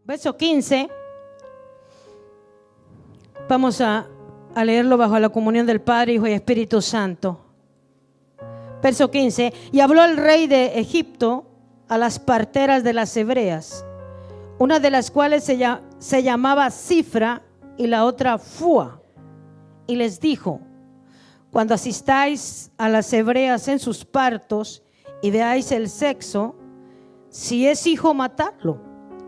verso 15. Vamos a leerlo bajo la comunión del Padre, Hijo y Espíritu Santo. Verso 15. Y habló el rey de Egipto a las parteras de las hebreas, una de las cuales se llamaba Cifra y la otra Fua, y les dijo: cuando asistáis a las hebreas en sus partos y veáis el sexo, si es hijo, matadlo;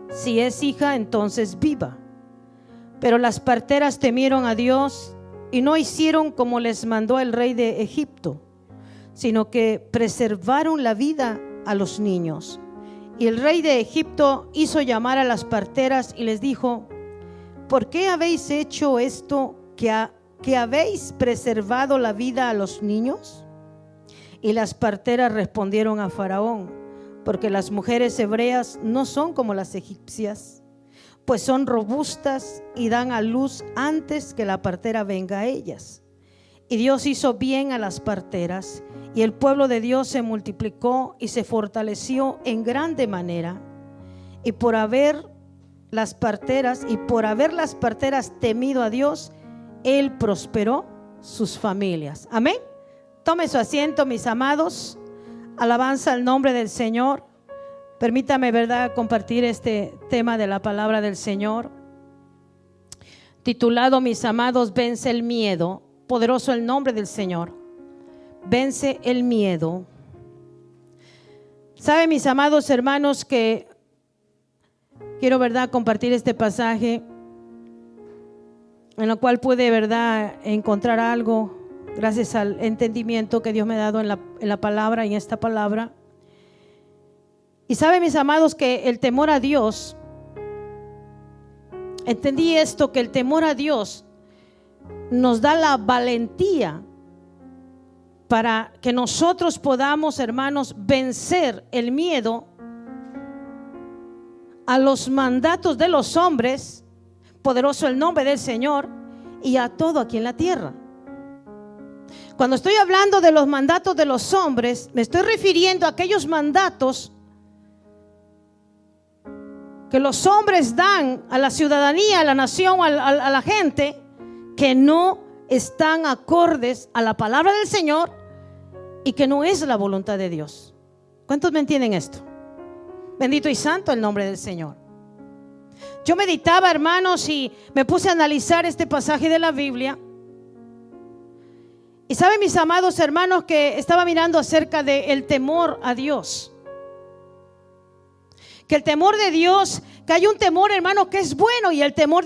si es hija, entonces viva. Pero las parteras temieron a Dios y no hicieron como les mandó el rey de Egipto, sino que preservaron la vida a los niños. Y el rey de Egipto hizo llamar a las parteras y les dijo: ¿por qué habéis hecho esto, que habéis preservado la vida a los niños? Y las parteras respondieron a Faraón: porque las mujeres hebreas no son como las egipcias, pues son robustas y dan a luz antes que la partera venga a ellas. Y Dios hizo bien a las parteras, y el pueblo de Dios se multiplicó y se fortaleció en grande manera. Y por haber las parteras temido a Dios, Él prosperó sus familias. Amén. Tome su asiento, mis amados. Alabanza al nombre del Señor. Permítame, ¿verdad?, compartir este tema de la palabra del Señor, titulado, mis amados, vence el miedo. Poderoso el nombre del Señor. Vence el miedo. ¿Sabe, mis amados hermanos, que quiero, ¿verdad?, compartir este pasaje en el cual pude, ¿verdad?, encontrar algo gracias al entendimiento que Dios me ha dado en la palabra, en esta palabra? Y sabe, mis amados, que el temor a Dios, entendí esto, que el temor a Dios nos da la valentía para que nosotros podamos, hermanos, vencer el miedo a los mandatos de los hombres, poderoso el nombre del Señor, y a todo aquí en la tierra. Cuando estoy hablando de los mandatos de los hombres, me estoy refiriendo a aquellos mandatos que los hombres dan a la ciudadanía, a la nación, a la gente, que no están acordes a la palabra del Señor y que no es la voluntad de Dios. ¿Cuántos me entienden esto? Bendito y santo el nombre del Señor. Yo meditaba, hermanos, y me puse a analizar este pasaje de la Biblia. Y saben, mis amados hermanos, que estaba mirando acerca del temor a Dios. Que el temor de Dios, que hay un temor, hermano, que es bueno, y el temor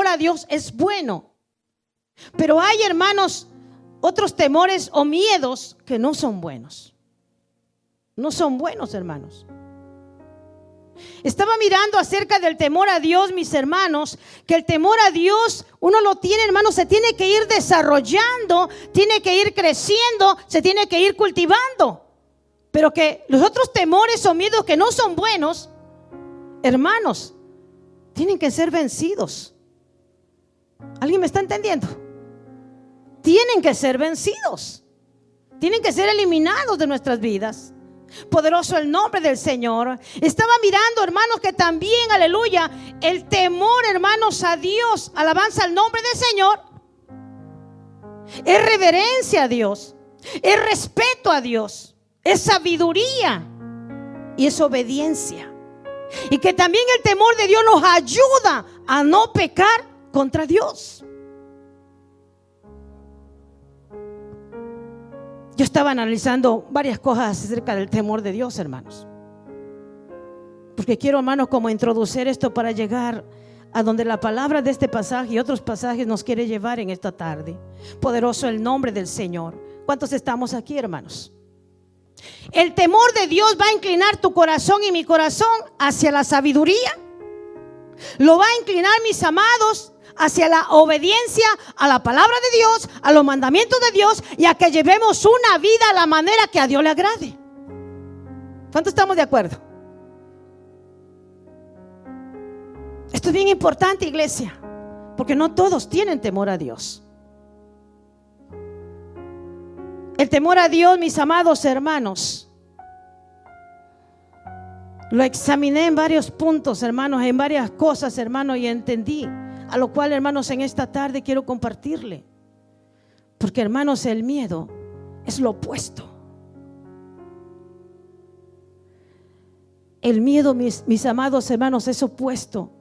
a Dios es bueno. Pero hay, hermanos, otros temores o miedos que no son buenos. No son buenos, hermanos. Estaba mirando acerca del temor a Dios, mis hermanos, que el temor a Dios uno lo tiene, hermanos, se tiene que ir desarrollando, tiene que ir creciendo, se tiene que ir cultivando. Pero que los otros temores o miedos que no son buenos, hermanos, tienen que ser vencidos. ¿Alguien me está entendiendo? Tienen que ser vencidos. Tienen que ser eliminados de nuestras vidas. Poderoso el nombre del Señor. Estaba mirando, hermanos, que también, aleluya, el temor, hermanos, a Dios, alabanza al nombre del Señor, es reverencia a Dios, es respeto a Dios, es sabiduría y es obediencia. Y que también el temor de Dios nos ayuda a no pecar contra Dios. Yo estaba analizando varias cosas acerca del temor de Dios, hermanos, porque quiero, hermanos, como introducir esto para llegar a donde la palabra de este pasaje y otros pasajes nos quiere llevar en esta tarde. Poderoso el nombre del Señor. ¿Cuántos estamos aquí, hermanos? El temor de Dios va a inclinar tu corazón y mi corazón hacia la sabiduría. Lo va a inclinar, mis amados, hacia la obediencia a la palabra de Dios, a los mandamientos de Dios, y a que llevemos una vida a la manera que a Dios le agrade. ¿Cuántos estamos de acuerdo? Esto es bien importante, iglesia, porque no todos tienen temor a Dios. El temor a Dios, mis amados hermanos, Lo examiné en varios puntos, hermanos, en varias cosas, hermanos, y entendí. A lo cual, hermanos, en esta tarde quiero compartirle. Porque, hermanos, el miedo es lo opuesto. El miedo, mis amados hermanos, es opuesto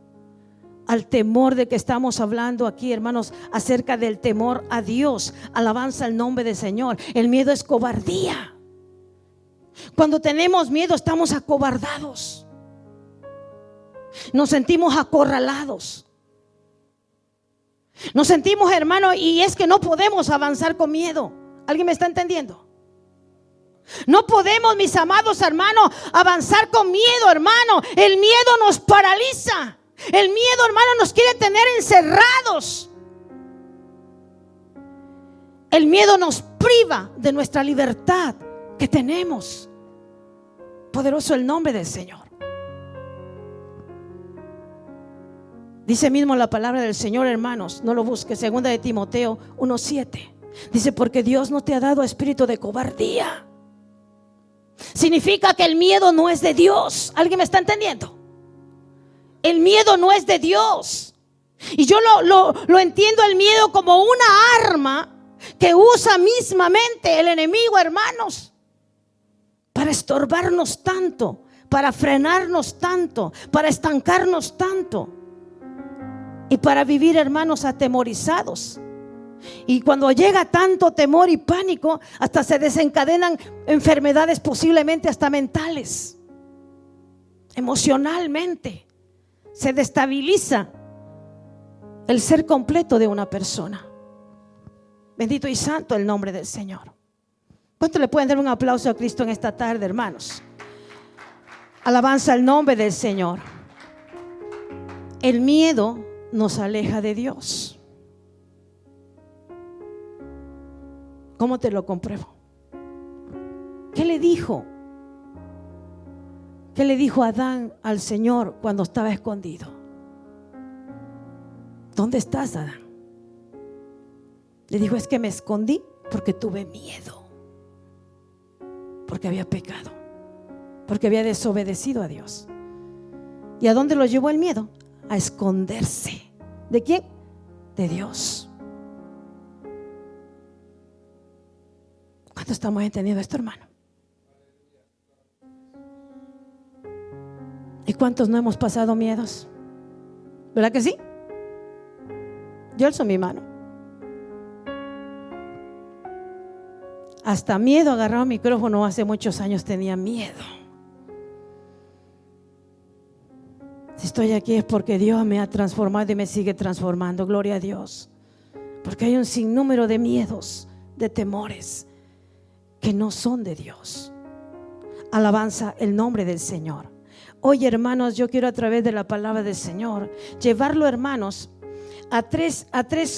al temor de que estamos hablando aquí, hermanos, acerca del temor a Dios. Alabanza al nombre del Señor. El miedo es cobardía. Cuando tenemos miedo estamos acobardados. Nos sentimos acorralados. Nos sentimos, hermanos, y es que no podemos avanzar con miedo. ¿Alguien me está entendiendo? No podemos, mis amados hermanos, avanzar con miedo, hermano. El miedo nos paraliza. El miedo, hermano, nos quiere tener encerrados. El miedo nos priva de nuestra libertad que tenemos. Poderoso el nombre del Señor. Dice mismo la palabra del Señor, hermanos, no lo busques, 2 de Timoteo 1:7. Dice, porque Dios no te ha dado espíritu de cobardía. Significa que el miedo no es de Dios. ¿Alguien me está entendiendo? El miedo no es de Dios. Y yo lo entiendo el miedo como una arma que usa mismamente el enemigo, hermanos, para estorbarnos tanto, para frenarnos tanto, para estancarnos tanto y para vivir, hermanos, atemorizados. Y cuando llega tanto temor y pánico, hasta se desencadenan enfermedades posiblemente hasta mentales, emocionalmente. Se destabiliza el ser completo de una persona. Bendito y santo el nombre del Señor. ¿Cuánto le pueden dar un aplauso a Cristo en esta tarde, hermanos? Alabanza al nombre del Señor. El miedo nos aleja de Dios. ¿Cómo te lo compruebo? ¿Qué le dijo? ¿Qué le dijo Adán al Señor cuando estaba escondido? ¿Dónde estás, Adán? Le dijo, es que me escondí porque tuve miedo. Porque había pecado. Porque había desobedecido a Dios. ¿Y a dónde lo llevó el miedo? A esconderse. ¿De quién? De Dios. ¿Cuánto estamos entendiendo esto, hermano? ¿Y cuántos no hemos pasado miedos? ¿Verdad que sí? Yo alzo mi mano. Hasta miedo agarrar un micrófono hace muchos años tenía miedo. Si estoy aquí es porque Dios me ha transformado y me sigue transformando. Gloria a Dios. Porque hay un sinnúmero de miedos, de temores que no son de Dios. Alabanza el nombre del Señor. Hoy, hermanos, yo quiero a través de la palabra del Señor llevarlo, hermanos, a tres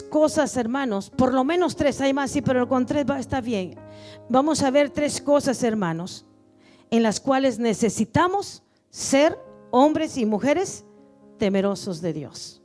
cosas, hermanos. Por lo menos tres, hay más, sí, pero con tres está bien. Vamos a ver tres cosas, hermanos, en las cuales necesitamos ser hombres y mujeres temerosos de Dios.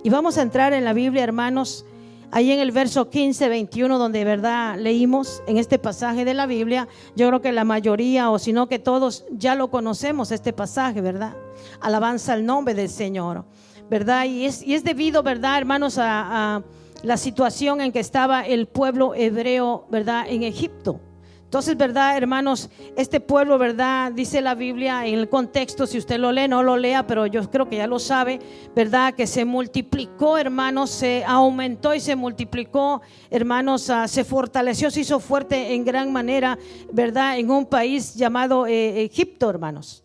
Y vamos a entrar en la Biblia, hermanos, ahí en el verso 15, 21, donde de verdad leímos en este pasaje de la Biblia. Yo creo que la mayoría, o si no que todos, ya lo conocemos este pasaje, ¿verdad? Alabanza al nombre del Señor, ¿verdad? Y es debido, ¿verdad, hermanos, a la situación en que estaba el pueblo hebreo, ¿verdad? En Egipto. Entonces, ¿verdad, hermanos? Este pueblo, ¿verdad? Dice la Biblia en el contexto, si usted lo lee, no lo lea, pero yo creo que ya lo sabe, ¿verdad? Que se multiplicó, hermanos, se aumentó y se multiplicó, hermanos, se fortaleció, se hizo fuerte en gran manera, ¿verdad? En un país llamado Egipto, hermanos.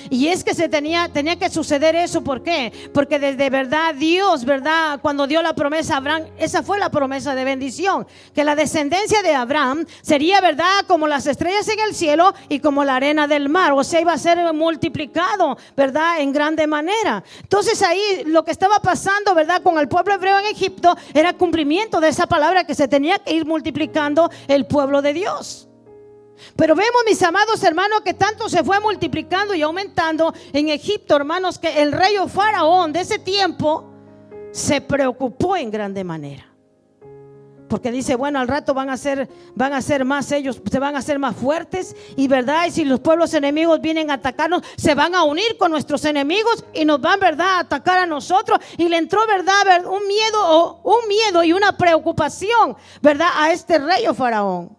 Y es que tenía que suceder eso. ¿Por qué? Porque desde verdad Dios, ¿verdad? Cuando dio la promesa a Abraham, esa fue la promesa de bendición, que la descendencia de Abraham sería, ¿verdad?, como las estrellas en el cielo y como la arena del mar. O sea, iba a ser multiplicado, ¿verdad?, en grande manera. Entonces ahí lo que estaba pasando, ¿verdad?, con el pueblo hebreo en Egipto era cumplimiento de esa palabra, que se tenía que ir multiplicando el pueblo de Dios. Pero vemos, mis amados hermanos, que tanto se fue multiplicando y aumentando en Egipto, hermanos, que el rey o faraón de ese tiempo se preocupó en grande manera. Porque dice, bueno, al rato van a ser más ellos, se van a hacer más fuertes. Y verdad, y si los pueblos enemigos vienen a atacarnos, se van a unir con nuestros enemigos y nos van, verdad, a atacar a nosotros. Y le entró, verdad, un miedo y una preocupación, verdad, a este rey o faraón.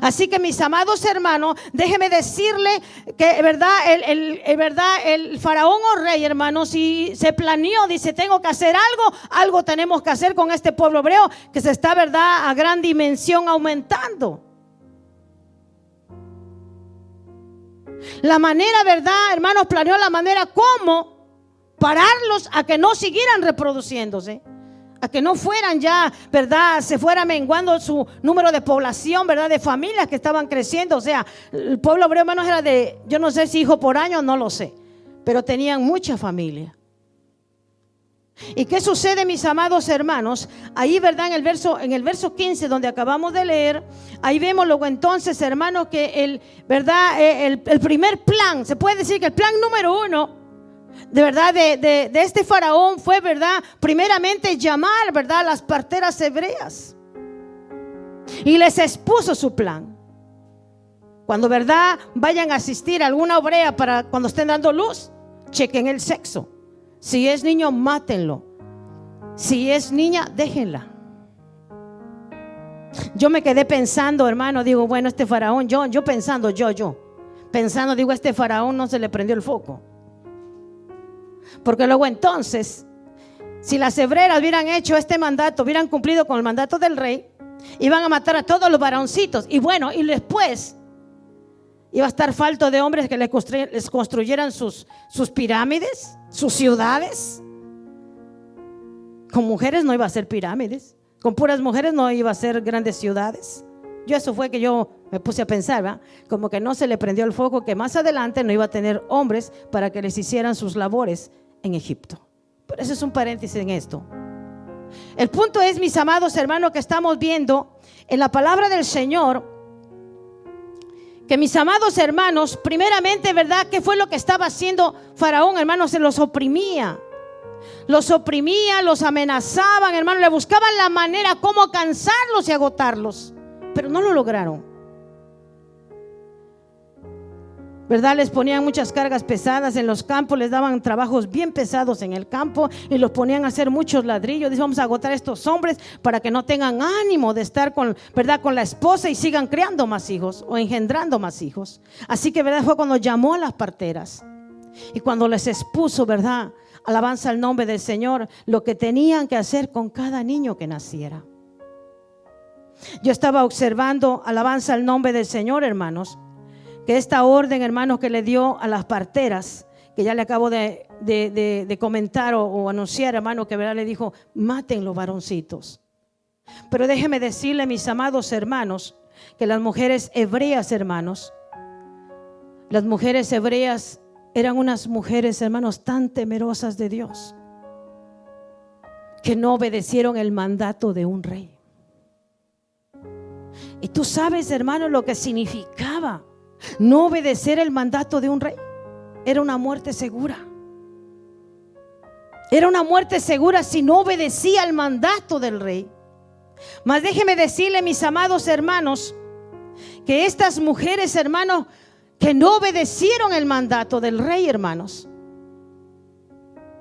Así que mis amados hermanos, déjeme decirle que el faraón o rey, hermanos, si se planeó, dice, tengo que hacer algo tenemos que hacer con este pueblo hebreo que se está, verdad, a gran dimensión aumentando. La manera, verdad, hermanos, planeó la manera como pararlos a que no siguieran reproduciéndose, a que no fueran ya, verdad, se fuera menguando su número de población, verdad, de familias que estaban creciendo. O sea, el pueblo hebreo, hermanos, era de, yo no sé si hijo por año, no lo sé, pero tenían mucha familia. ¿Y qué sucede, mis amados hermanos? Ahí, verdad, en el verso 15, donde acabamos de leer, ahí vemos luego entonces, hermanos, que el primer plan, se puede decir que el plan número 1, de verdad, de este faraón fue, verdad, primeramente llamar, verdad, a las parteras hebreas y les expuso su plan. Cuando, verdad, vayan a asistir a alguna hebrea para cuando estén dando luz, chequen el sexo. Si es niño, mátenlo. Si es niña, déjenla. Yo me quedé pensando, hermano, digo, bueno, este faraón, yo pensando, digo, este faraón no se le prendió el foco. Porque luego entonces, si las hebreras hubieran hecho este mandato, hubieran cumplido con el mandato del rey, iban a matar a todos los varoncitos. Y bueno, y después iba a estar falto de hombres que les construyeran sus pirámides, sus ciudades. Con mujeres no iba a ser pirámides, con puras mujeres no iba a ser grandes ciudades. Eso fue que yo me puse a pensar, ¿verdad? Como que no se le prendió el foco, que más adelante no iba a tener hombres para que les hicieran sus labores en Egipto. Pero eso es un paréntesis en esto. El punto es, mis amados hermanos, que estamos viendo en la palabra del Señor, que mis amados hermanos, primeramente, ¿verdad? ¿Qué fue lo que estaba haciendo Faraón, hermanos? Se los oprimía, los amenazaban, hermanos, le buscaban la manera como cansarlos y agotarlos, pero no lo lograron, ¿verdad? Les ponían muchas cargas pesadas en los campos, les daban trabajos bien pesados en el campo y los ponían a hacer muchos ladrillos. Dice, vamos a agotar a estos hombres para que no tengan ánimo de estar con, ¿verdad?, con la esposa y sigan creando más hijos o engendrando más hijos. Así que, ¿verdad?, fue cuando llamó a las parteras y cuando les expuso, ¿verdad?, alabanza al nombre del Señor, lo que tenían que hacer con cada niño que naciera. Yo estaba observando, alabanza al nombre del Señor, hermanos, que esta orden, hermanos, que le dio a las parteras, que ya le acabo de comentar o anunciar, hermano, que verdad le dijo, maten los varoncitos. Pero déjeme decirle, mis amados hermanos, que las mujeres hebreas, hermanos, las mujeres hebreas eran unas mujeres, hermanos, tan temerosas de Dios, que no obedecieron el mandato de un rey. Y tú sabes, hermano, lo que significaba no obedecer el mandato de un rey. Era una muerte segura. Era una muerte segura si no obedecía el mandato del rey. Mas déjeme decirle, mis amados hermanos, que estas mujeres, hermanos, que no obedecieron el mandato del rey, hermanos,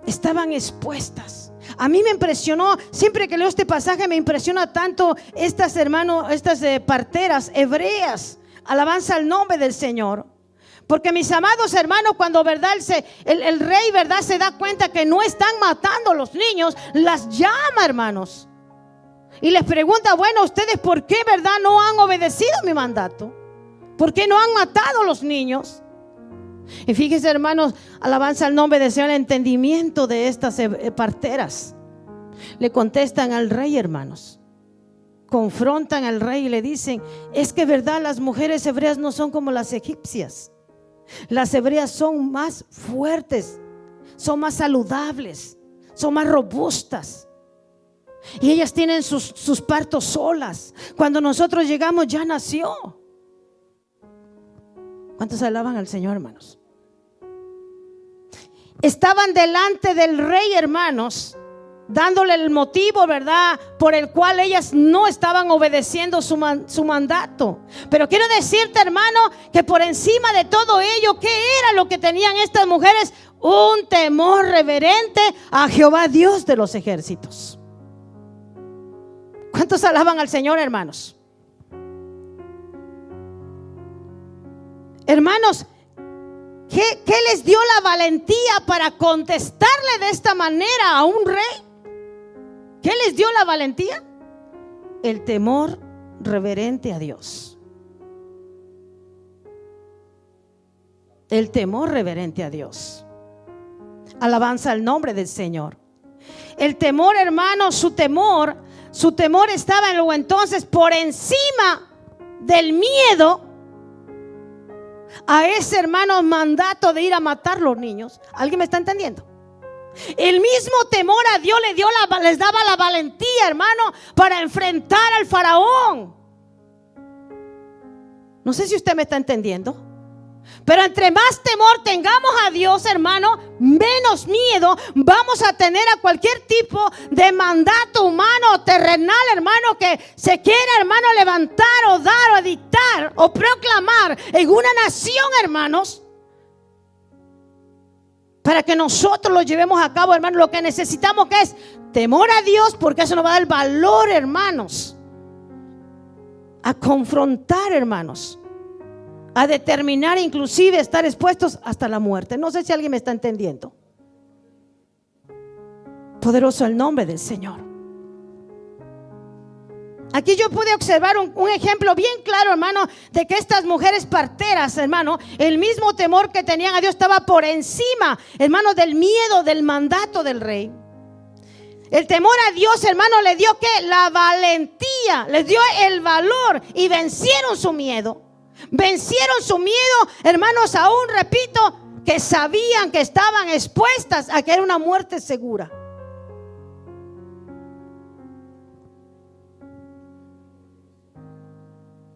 estaban expuestas. A mí me impresionó, siempre que leo este pasaje me impresiona tanto estas, hermanos, estas parteras hebreas. Alabanza al nombre del Señor. Porque mis amados hermanos, cuando, verdad, el rey, verdad, se da cuenta que no están matando a los niños, las llama, hermanos, y les pregunta, bueno, ustedes ¿por qué, verdad, no han obedecido mi mandato? ¿Por qué no han matado a los niños? Y fíjense, hermanos, alabanza al nombre del Señor, el entendimiento de estas parteras. Le contestan al rey, hermanos, confrontan al rey y le dicen, es que, verdad, las mujeres hebreas no son como las egipcias. Las hebreas son más fuertes, son más saludables, son más robustas, y ellas tienen sus partos solas. Cuando nosotros llegamos ya nació. ¿Cuántos alaban al Señor, hermanos? Estaban delante del rey, hermanos, dándole el motivo, ¿verdad?, por el cual ellas no estaban obedeciendo su mandato. Pero quiero decirte, hermano, que por encima de todo ello, ¿qué era lo que tenían estas mujeres? Un temor reverente a Jehová, Dios de los ejércitos. ¿Cuántos alaban al Señor, hermanos? Hermanos, ¿qué les dio la valentía para contestarle de esta manera a un rey? ¿Qué les dio la valentía? El temor reverente a Dios. El temor reverente a Dios. Alabanza al nombre del Señor. El temor, hermano, su temor estaba en lo entonces por encima del miedo a ese, hermano, mandato de ir a matar los niños. ¿Alguien me está entendiendo? El mismo temor a Dios les daba la valentía, hermano, para enfrentar al faraón. No sé si usted me está entendiendo. Pero entre más temor tengamos a Dios, hermano, menos miedo vamos a tener a cualquier tipo de mandato humano o terrenal, hermano, que se quiera, hermano, levantar o dar o dictar o proclamar en una nación, hermanos. Para que nosotros lo llevemos a cabo, hermanos, lo que necesitamos que es temor a Dios, porque eso nos va a dar valor, hermanos, a confrontar, hermanos, a determinar, inclusive estar expuestos hasta la muerte. No sé si alguien me está entendiendo. Poderoso el nombre del Señor. Aquí yo pude observar un ejemplo bien claro, hermano, de que estas mujeres parteras, hermano, el mismo temor que tenían a Dios estaba por encima, hermano, del miedo, del mandato del rey. El temor a Dios, hermano, le dio ¿qué? La valentía, les dio el valor y vencieron su miedo. Vencieron su miedo, hermanos, aún repito, que sabían que estaban expuestas a que era una muerte segura.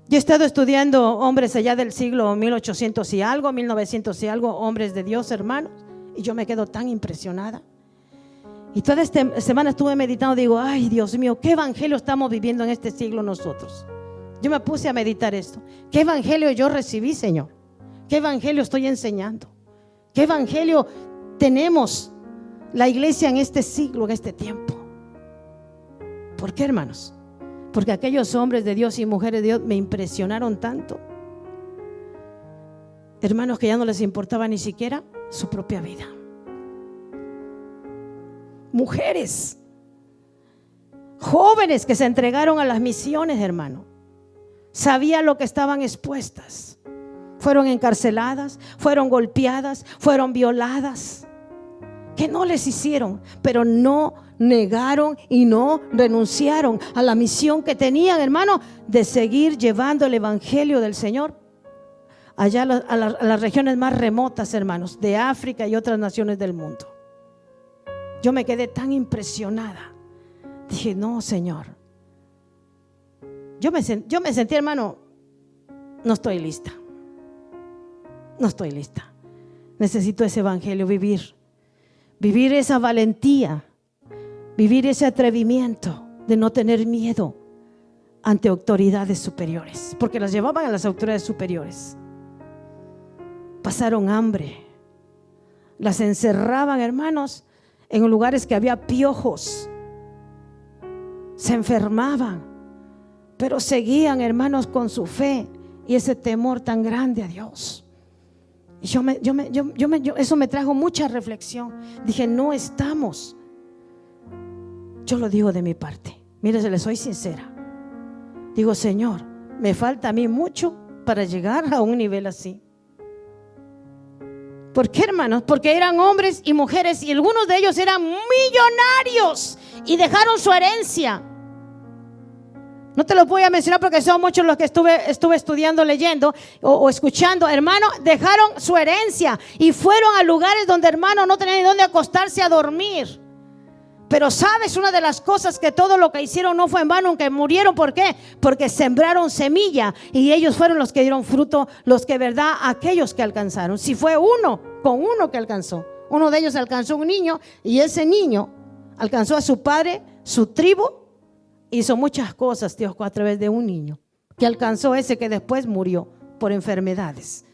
Yo he estado estudiando hombres allá del siglo 1800 y algo, 1900 y algo, hombres de Dios, hermanos, y yo me quedo tan impresionada. Y toda esta semana estuve meditando, digo, ay, Dios mío, ¿qué evangelio estamos viviendo en este siglo nosotros? Yo me puse a meditar esto. ¿Qué evangelio yo recibí, Señor? ¿Qué evangelio estoy enseñando? ¿Qué evangelio tenemos la iglesia en este siglo, en este tiempo? ¿Por qué, hermanos? Porque aquellos hombres de Dios y mujeres de Dios me impresionaron tanto, hermanos, que ya no les importaba ni siquiera su propia vida. Mujeres, jóvenes que se entregaron a las misiones, hermano, sabían lo que estaban expuestas. Fueron encarceladas, fueron golpeadas, fueron violadas. ¿Qué no les hicieron? Pero no negaron y no renunciaron a la misión que tenían, hermano, de seguir llevando el evangelio del Señor allá a las regiones más remotas, hermanos, de África y otras naciones del mundo. Yo me quedé tan impresionada. Dije, no, Señor. Yo me sentí, hermano, no estoy lista. No estoy lista. Necesito ese evangelio, vivir esa valentía, vivir ese atrevimiento de no tener miedo ante autoridades superiores, porque las llevaban a las autoridades superiores. Pasaron hambre, las encerraban, hermanos, en lugares que había piojos, se enfermaban, pero seguían, hermanos, con su fe y ese temor tan grande a Dios. Y eso me trajo mucha reflexión. Dije, no estamos. Yo lo digo de mi parte. Mire, se les soy sincera. Digo, Señor, me falta a mí mucho para llegar a un nivel así. ¿Por qué, hermanos? Porque eran hombres y mujeres y algunos de ellos eran millonarios y dejaron su herencia. No te lo voy a mencionar porque son muchos los que estuve estudiando, leyendo o escuchando. Hermano, dejaron su herencia y fueron a lugares donde, hermano, no tenían ni dónde acostarse a dormir. Pero sabes, una de las cosas, que todo lo que hicieron no fue en vano, aunque murieron. ¿Por qué? Porque sembraron semilla y ellos fueron los que dieron fruto, los que, verdad, aquellos que alcanzaron. Si fue uno, con uno que alcanzó. Uno de ellos alcanzó un niño y ese niño alcanzó a su padre, su tribu, hizo muchas cosas Dios a través de un niño que alcanzó ese que después murió por enfermedades,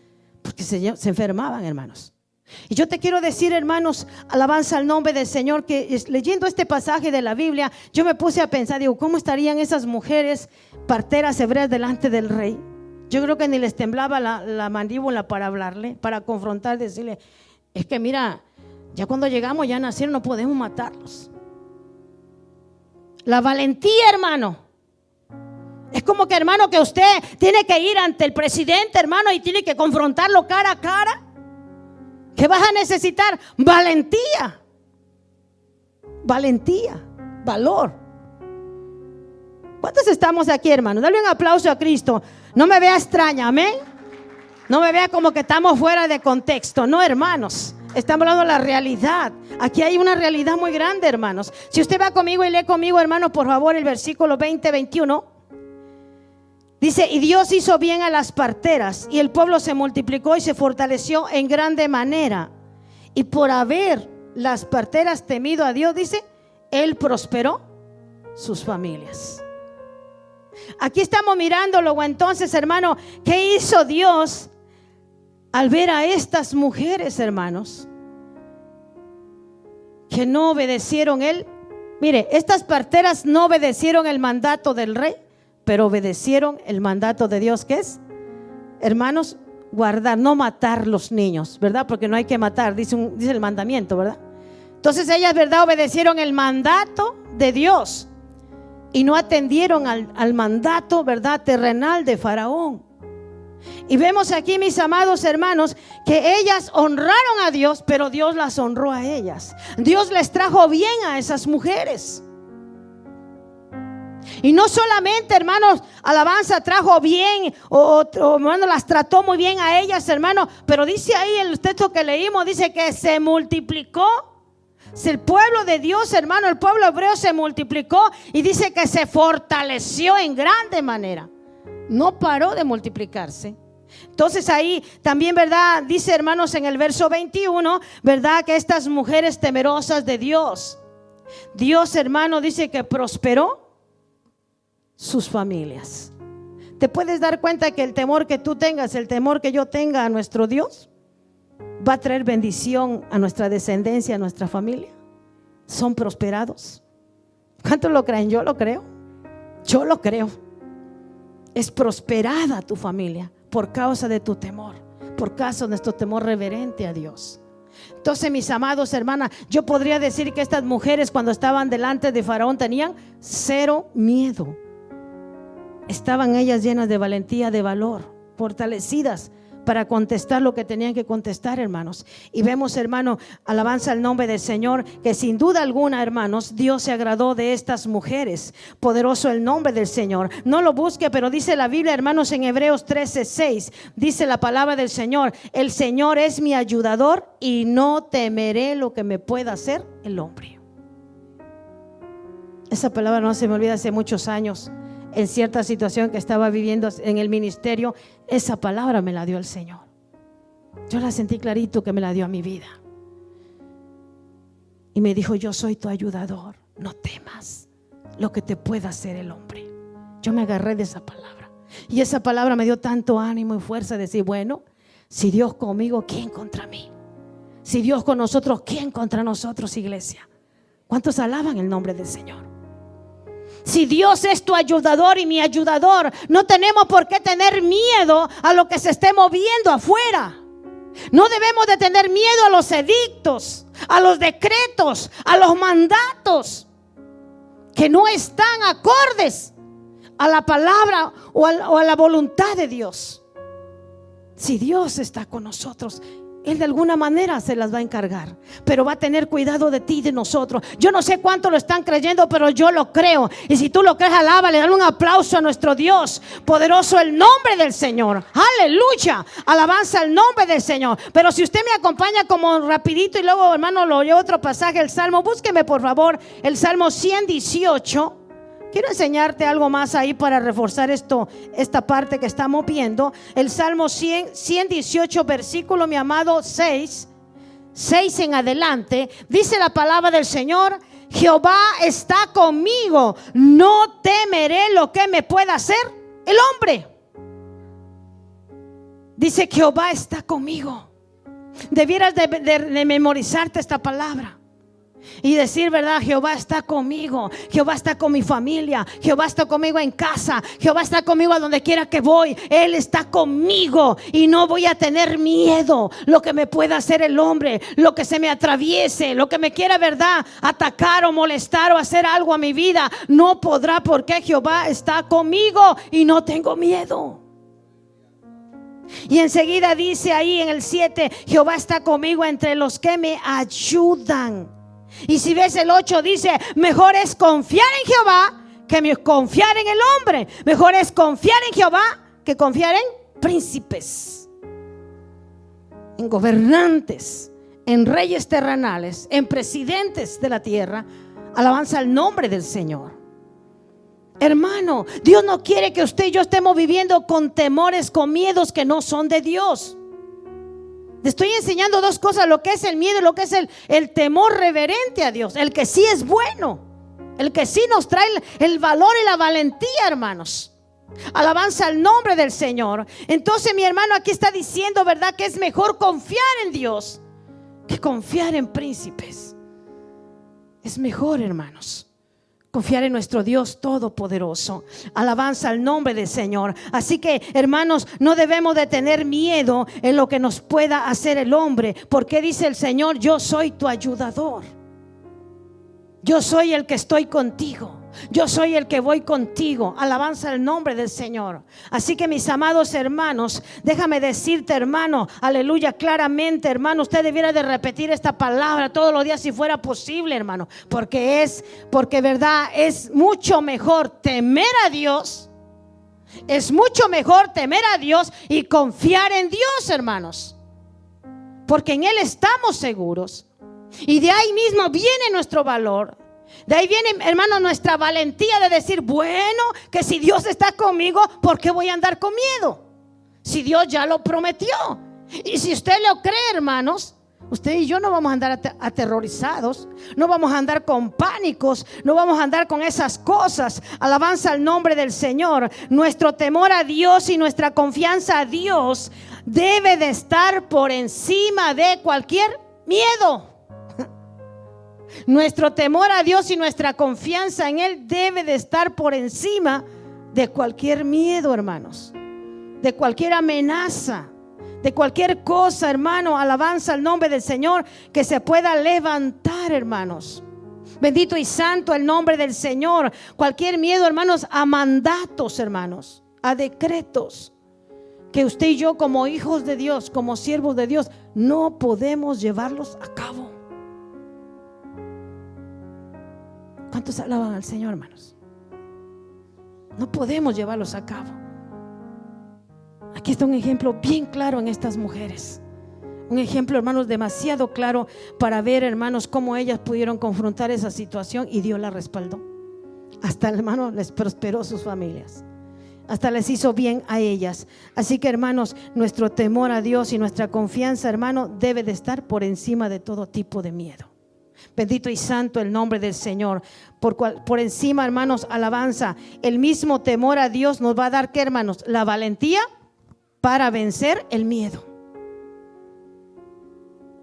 porque se enfermaban, hermanos. Y yo te quiero decir, hermanos, alabanza al nombre del Señor, que leyendo este pasaje de la Biblia, yo me puse a pensar, digo, ¿cómo estarían esas mujeres parteras hebreas delante del rey? Yo creo que ni les temblaba la mandíbula para hablarle, para confrontar, decirle, es que mira, ya cuando llegamos, ya nacieron, no podemos matarlos. La valentía, hermano. Es como que, hermano, que usted tiene que ir ante el presidente, hermano, y tiene que confrontarlo cara a cara. ¿Qué vas a necesitar? Valentía. Valentía, valor. ¿Cuántos estamos aquí, hermano? Dale un aplauso a Cristo. No me vea extraña, amén. No me vea como que estamos fuera de contexto. No, hermanos, estamos hablando de la realidad. Aquí hay una realidad muy grande, hermanos. Si usted va conmigo y lee conmigo, hermano, por favor, el versículo 20-21. Dice, y Dios hizo bien a las parteras, y el pueblo se multiplicó y se fortaleció en grande manera. Y por haber las parteras temido a Dios, dice, Él prosperó sus familias. Aquí estamos mirándolo. Entonces, hermano, ¿qué hizo Dios al ver a estas mujeres, hermanos, que no obedecieron él? Mire, estas parteras no obedecieron el mandato del rey, pero obedecieron el mandato de Dios, que es, hermanos, guardar, no matar los niños, ¿verdad? Porque no hay que matar, dice el mandamiento, ¿verdad? Entonces ellas, ¿verdad?, obedecieron el mandato de Dios y no atendieron al mandato, ¿verdad?, terrenal de Faraón. Y vemos aquí, mis amados hermanos, que ellas honraron a Dios, pero Dios las honró a ellas. Dios les trajo bien a esas mujeres. Y no solamente, hermanos, alabanza, trajo bien o hermano, las trató muy bien a ellas, hermanos, pero dice ahí en el texto que leímos, dice que se multiplicó. Si el pueblo de Dios, hermano, el pueblo hebreo se multiplicó, y dice que se fortaleció en grande manera. No paró de multiplicarse. Entonces ahí también, ¿verdad?, dice, hermanos, en el verso 21, ¿verdad?, que estas mujeres temerosas de Dios, Dios, hermano, dice que prosperó sus familias. ¿Te puedes dar cuenta que el temor que tú tengas, el temor que yo tenga a nuestro Dios, va a traer bendición a nuestra descendencia, a nuestra familia? Son prosperados. ¿Cuántos lo creen? Yo lo creo. Yo lo creo. Es prosperada tu familia por causa de tu temor, por causa de nuestro temor reverente a Dios. Entonces, mis amados hermanas, yo podría decir que estas mujeres, cuando estaban delante de Faraón, tenían cero miedo. Estaban ellas llenas de valentía, de valor, fortalecidas para contestar lo que tenían que contestar, hermanos. Y vemos, hermano, alabanza al nombre del Señor, que sin duda alguna, hermanos, Dios se agradó de estas mujeres. Poderoso el nombre del Señor. No lo busque, pero dice la Biblia, hermanos, en Hebreos 13:6, dice la palabra del Señor: el Señor es mi ayudador y no temeré lo que me pueda hacer el hombre. Esa palabra no se me olvida. Hace muchos años, en cierta situación que estaba viviendo en el ministerio, esa palabra me la dio el Señor. Yo la sentí clarito que me la dio a mi vida. Y me dijo: yo soy tu ayudador, no temas lo que te pueda hacer el hombre. Yo me agarré de esa palabra, y esa palabra me dio tanto ánimo y fuerza de decir: bueno, si Dios conmigo, ¿quién contra mí? Si Dios con nosotros, ¿quién contra nosotros, iglesia? ¿Cuántos alaban el nombre del Señor? Si Dios es tu ayudador y mi ayudador, no tenemos por qué tener miedo a lo que se esté moviendo afuera. No debemos de tener miedo a los edictos, a los decretos, a los mandatos que no están acordes a la palabra o a la voluntad de Dios. Si Dios está con nosotros, Él de alguna manera se las va a encargar, pero va a tener cuidado de ti y de nosotros. Yo no sé cuánto lo están creyendo, pero yo lo creo. Y si tú lo crees, alábale, dale un aplauso a nuestro Dios. Poderoso el nombre del Señor. Aleluya, alabanza al nombre del Señor. Pero si usted me acompaña como rapidito, y luego, hermano, lo llevo otro pasaje, el Salmo, búsqueme por favor el Salmo 118. Quiero enseñarte algo más ahí para reforzar esta parte que estamos viendo. El Salmo 118, versículo, mi amado, 6 en adelante. Dice la palabra del Señor: Jehová está conmigo, no temeré lo que me pueda hacer el hombre. Dice: Jehová está conmigo. Debieras de memorizarte esta palabra y decir, ¿verdad? Jehová está conmigo, Jehová está con mi familia, Jehová está conmigo en casa, Jehová está conmigo a donde quiera que voy. Él está conmigo y no voy a tener miedo lo que me pueda hacer el hombre, lo que se me atraviese, lo que me quiera, ¿verdad?, atacar o molestar o hacer algo a mi vida. No podrá, porque Jehová está conmigo y no tengo miedo. Y enseguida dice ahí en el 7: Jehová está conmigo entre los que me ayudan. Y si ves el 8, dice: mejor es confiar en Jehová que confiar en el hombre. Mejor es confiar en Jehová que confiar en príncipes, en gobernantes, en reyes terrenales, en presidentes de la tierra. Alabanza al nombre del Señor. Hermano, Dios no quiere que usted y yo estemos viviendo con temores, con miedos que no son de Dios. Te estoy enseñando dos cosas: lo que es el miedo y lo que es el temor reverente a Dios. El que sí es bueno, el que sí nos trae el valor y la valentía, hermanos. Alabanza al nombre del Señor. Entonces mi hermano aquí está diciendo, ¿verdad?, que es mejor confiar en Dios que confiar en príncipes. Es mejor, hermanos, confiar en nuestro Dios todopoderoso. Alabanza al nombre del Señor. Así que, hermanos, no debemos de tener miedo en lo que nos pueda hacer el hombre, porque dice el Señor: yo soy tu ayudador, yo soy el que estoy contigo, yo soy el que voy contigo. Alabanza al nombre del Señor. Así que, mis amados hermanos, déjame decirte, hermano, aleluya, claramente, hermano, usted debiera de repetir esta palabra todos los días si fuera posible, hermano, porque verdad, es mucho mejor temer a Dios. Es mucho mejor temer a Dios y confiar en Dios, hermanos, porque en Él estamos seguros. Y de ahí mismo viene nuestro valor. De ahí viene, hermano, nuestra valentía de decir: bueno, que si Dios está conmigo, ¿por qué voy a andar con miedo? Si Dios ya lo prometió. Y si usted lo cree, hermanos, usted y yo no vamos a andar aterrorizados, no vamos a andar con pánicos, no vamos a andar con esas cosas. Alabanza al nombre del Señor. Nuestro temor a Dios y nuestra confianza a Dios debe de estar por encima de cualquier miedo. Nuestro temor a Dios y nuestra confianza en Él debe de estar por encima de cualquier miedo, hermanos, de cualquier amenaza, de cualquier cosa, hermano. Alabanza al nombre del Señor, que se pueda levantar, hermanos. Bendito y santo el nombre del Señor. Cualquier miedo, hermanos, a mandatos, hermanos, a decretos, que usted y yo, como hijos de Dios, como siervos de Dios, no podemos llevarlos a cabo. ¿Cuántos alaban al Señor, hermanos? No podemos llevarlos a cabo. Aquí está un ejemplo bien claro en estas mujeres. Un ejemplo, hermanos, demasiado claro para ver, hermanos, cómo ellas pudieron confrontar esa situación y Dios la respaldó. Hasta, hermano, les prosperó sus familias. Hasta les hizo bien a ellas. Así que, hermanos, nuestro temor a Dios y nuestra confianza, hermano, debe de estar por encima de todo tipo de miedo. Bendito y santo el nombre del Señor. Por encima, hermanos, alabanza. El mismo temor a Dios nos va a dar, ¿qué, hermanos? La valentía para vencer el miedo.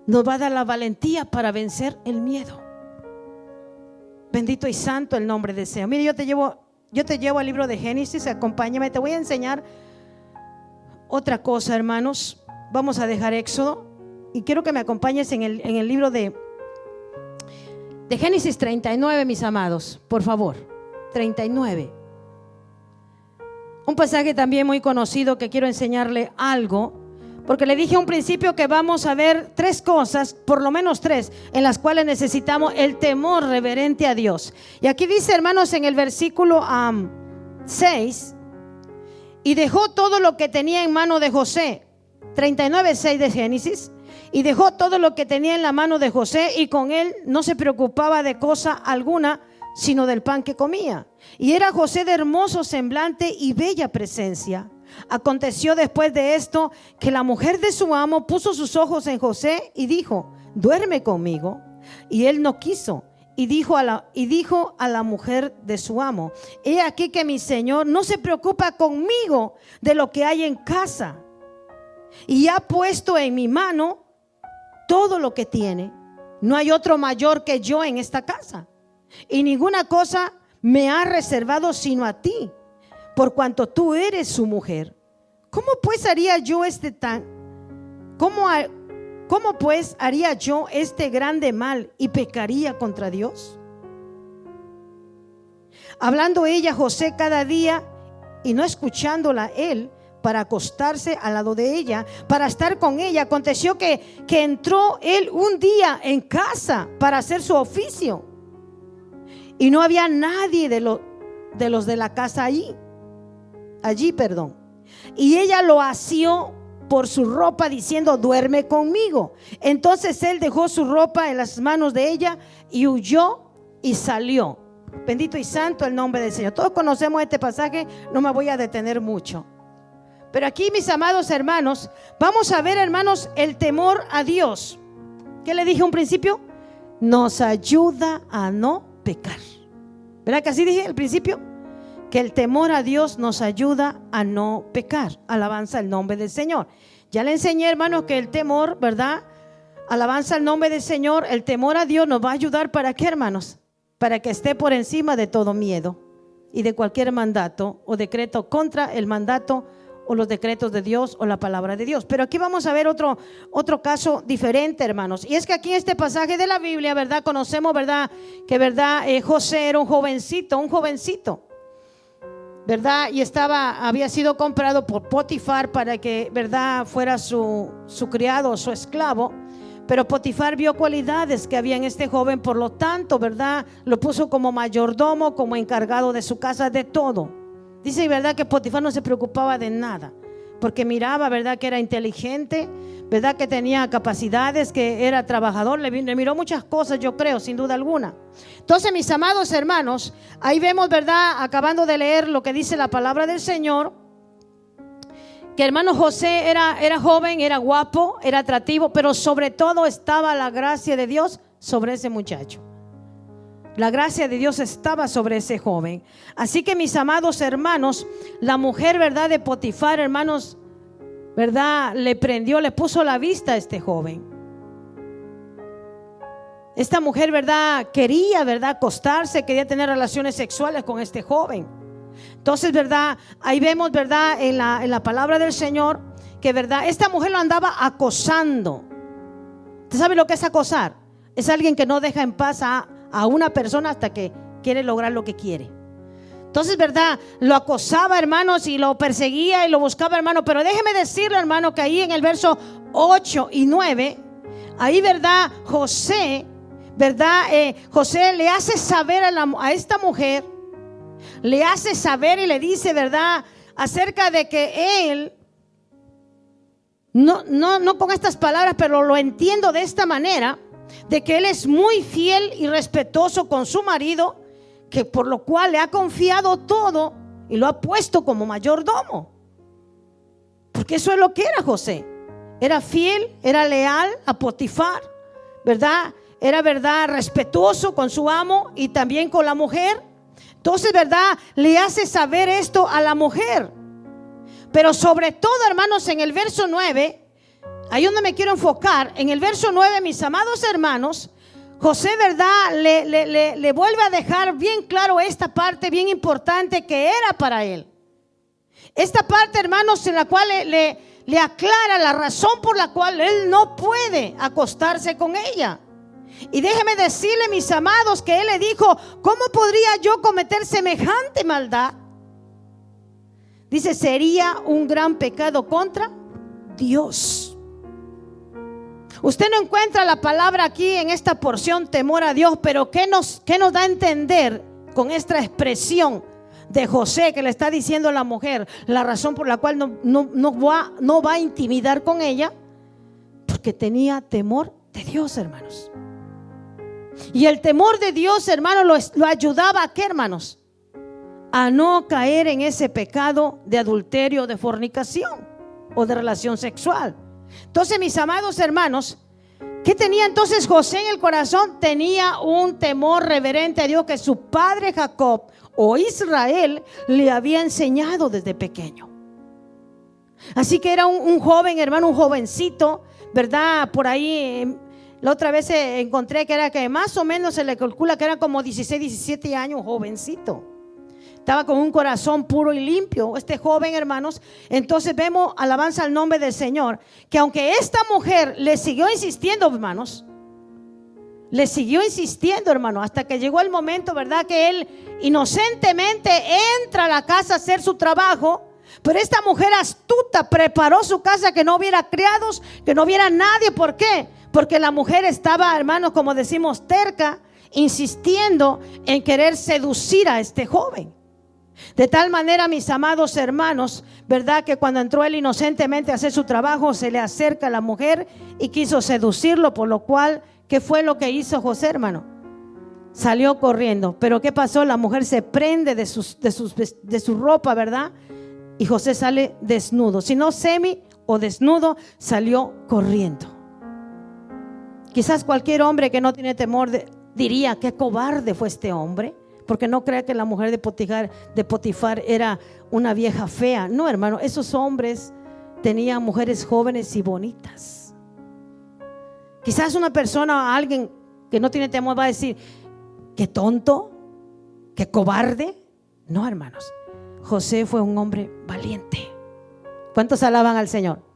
Nos va a dar la valentía para vencer el miedo. Bendito y santo el nombre del Señor. Mire, yo te llevo al libro de Génesis. Acompáñame, te voy a enseñar otra cosa, hermanos. Vamos a dejar Éxodo y quiero que me acompañes en el libro de Génesis 39, mis amados, por favor. 39. Un pasaje también muy conocido que quiero enseñarle algo, porque le dije a un principio que vamos a ver tres cosas, por lo menos tres, en las cuales necesitamos el temor reverente a Dios. Y aquí dice, hermanos, en el versículo 6: y dejó todo lo que tenía en mano de José. 39:6 de Génesis. Y dejó todo lo que tenía en la mano de José, y con él no se preocupaba de cosa alguna, sino del pan que comía. Y era José de hermoso semblante y bella presencia. Aconteció después de esto que la mujer de su amo puso sus ojos en José y dijo: duerme conmigo. Y él no quiso, y dijo a la mujer de su amo: he aquí que mi señor no se preocupa conmigo de lo que hay en casa, y ha puesto en mi mano todo lo que tiene. No hay otro mayor que yo en esta casa, y ninguna cosa me ha reservado sino a ti, por cuanto tú eres su mujer. ¿Cómo pues haría yo ¿Cómo pues haría yo este grande mal y pecaría contra Dios? Hablando ella a José cada día y no escuchándola él, para acostarse al lado de ella, para estar con ella, aconteció que entró él un día en casa para hacer su oficio, y no había nadie de los de la casa allí, y ella lo asió por su ropa, diciendo: duerme conmigo. Entonces él dejó su ropa en las manos de ella y huyó y salió. Bendito y santo el nombre del Señor. Todos conocemos este pasaje, no me voy a detener mucho. Pero aquí, mis amados hermanos, vamos a ver, hermanos, el temor a Dios. ¿Qué le dije a un principio? Nos ayuda a no pecar. ¿Verdad que así dije al principio? Que el temor a Dios nos ayuda a no pecar. Alabanza el nombre del Señor. Ya le enseñé, hermanos, que el temor, ¿verdad? Alabanza el nombre del Señor. El temor a Dios nos va a ayudar, ¿para qué, hermanos? Para que esté por encima de todo miedo y de cualquier mandato o decreto contra el mandato o los decretos de Dios o la palabra de Dios. Pero aquí vamos a ver otro caso diferente, hermanos. Y es que aquí en este pasaje de la Biblia, ¿verdad? Conocemos, ¿verdad? Que, ¿verdad? José era un jovencito, ¿verdad? Y había sido comprado por Potifar para que, ¿verdad?, fuera su criado, su esclavo. Pero Potifar vio cualidades que había en este joven, por lo tanto, ¿verdad?, lo puso como mayordomo, como encargado de su casa, de todo. Dice, ¿verdad?, que Potifar no se preocupaba de nada, porque miraba, ¿verdad?, que era inteligente, ¿verdad?, que tenía capacidades, que era trabajador. Le miró muchas cosas, yo creo, sin duda alguna. Entonces, mis amados hermanos, ahí vemos, ¿verdad?, acabando de leer lo que dice la palabra del Señor, que hermano José era joven, era guapo, era atractivo, pero sobre todo estaba la gracia de Dios sobre ese muchacho. La gracia de Dios estaba sobre ese joven. Así que, mis amados hermanos, la mujer, ¿verdad?, de Potifar, hermanos, ¿verdad?, le puso la vista a este joven. Esta mujer, ¿verdad?, quería, ¿verdad?, acostarse, quería tener relaciones sexuales con este joven. Entonces, ¿verdad?, ahí vemos, ¿verdad?, en la palabra del Señor, que, ¿verdad?, esta mujer lo andaba acosando. ¿Usted sabe lo que es acosar? Es alguien que no deja en paz a una persona hasta que quiere lograr lo que quiere. Entonces, ¿verdad?, lo acosaba, hermanos, y lo perseguía y lo buscaba, hermano. Pero déjeme decirle, hermano, que ahí en el verso 8 y 9, ahí, ¿verdad?, José le hace saber a esta mujer, le hace saber y le dice, ¿verdad?, acerca de que él, no con estas palabras, pero lo entiendo de esta manera, de que él es muy fiel y respetuoso con su marido, que por lo cual le ha confiado todo y lo ha puesto como mayordomo. Porque eso es lo que era José. Era fiel, era leal a Potifar, ¿verdad? Era, ¿verdad?, respetuoso con su amo y también con la mujer. Entonces, ¿verdad?, le hace saber esto a la mujer. Pero sobre todo, hermanos, en el verso 9, ahí donde me quiero enfocar, en el verso 9, mis amados hermanos, José, ¿verdad?, le vuelve a dejar bien claro esta parte bien importante que era para él. Esta parte, hermanos, en la cual le aclara la razón por la cual él no puede acostarse con ella. Y déjeme decirle, mis amados, que él le dijo: ¿cómo podría yo cometer semejante maldad? Dice, sería un gran pecado contra Dios. Usted no encuentra la palabra aquí en esta porción, temor a Dios, pero ¿qué nos da a entender con esta expresión de José que le está diciendo a la mujer la razón por la cual no va a intimidar con ella? Porque tenía temor de Dios, hermanos. Y el temor de Dios, hermanos, lo ayudaba a ¿qué, hermanos? A no caer en ese pecado de adulterio, de fornicación o de relación sexual. Entonces, mis amados hermanos, ¿qué ¿Qué tenía entonces José en el corazón? Tenía un temor reverente a Dios que su padre Jacob o Israel le había enseñado desde pequeño. Así que era un joven, hermano, un jovencito, ¿verdad? Por ahí la otra vez encontré que era que más o menos se le calcula que era como 16, 17 años, jovencito. Estaba con un corazón puro y limpio este joven, hermanos. Entonces vemos, alabanza al nombre del Señor, que aunque esta mujer le siguió insistiendo, hermanos, le siguió insistiendo, hermano, hasta que llegó el momento, ¿verdad? Que él inocentemente entra a la casa a hacer su trabajo. Pero esta mujer astuta preparó su casa, que no hubiera criados, que no hubiera nadie. ¿Por qué? Porque la mujer estaba, hermanos, como decimos, terca, insistiendo en querer seducir a este joven. De tal manera, mis amados hermanos, ¿verdad? Que cuando entró él inocentemente a hacer su trabajo, se le acerca a la mujer y quiso seducirlo, por lo cual, ¿qué fue lo que hizo José, hermano? Salió corriendo. Pero ¿qué pasó? La mujer se prende de su ropa, ¿verdad? Y José sale desnudo, si no semi o desnudo, salió corriendo. Quizás cualquier hombre que no tiene temor diría: qué cobarde fue este hombre, porque no cree que la mujer de Potifar era una vieja fea. No, hermano, esos hombres tenían mujeres jóvenes y bonitas. Quizás una persona, alguien que no tiene temor va a decir: qué tonto, qué cobarde. No, hermanos, José fue un hombre valiente. ¿Cuántos alaban al Señor?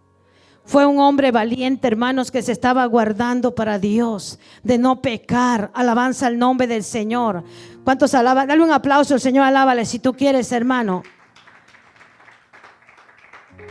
Fue un hombre valiente, hermanos, que se estaba guardando para Dios, de no pecar. Alabanza al nombre del Señor. ¿Cuántos alaban? Dale un aplauso al Señor, alábale si tú quieres, hermano.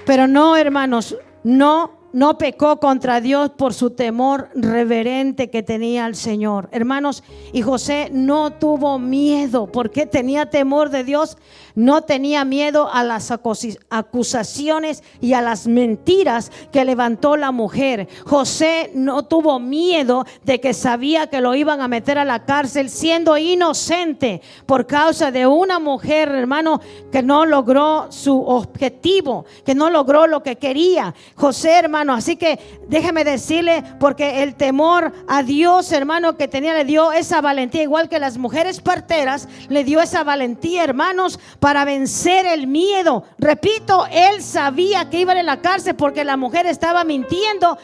Pero no, hermanos, no pecó contra Dios por su temor reverente que tenía al Señor, hermanos. Y José no tuvo miedo, porque tenía temor de Dios. No tenía miedo a las acusaciones y a las mentiras que levantó la mujer. José no tuvo miedo de que sabía que lo iban a meter a la cárcel siendo inocente por causa de una mujer, hermano, que no logró su objetivo, que no logró lo que quería. José, hermano, así que déjeme decirle, porque el temor a Dios, hermano, que tenía, le dio esa valentía, igual que las mujeres parteras, le dio esa valentía, hermanos, para vencer el miedo. Repito, él sabía que iba a ir a la cárcel porque la mujer estaba mintiendo,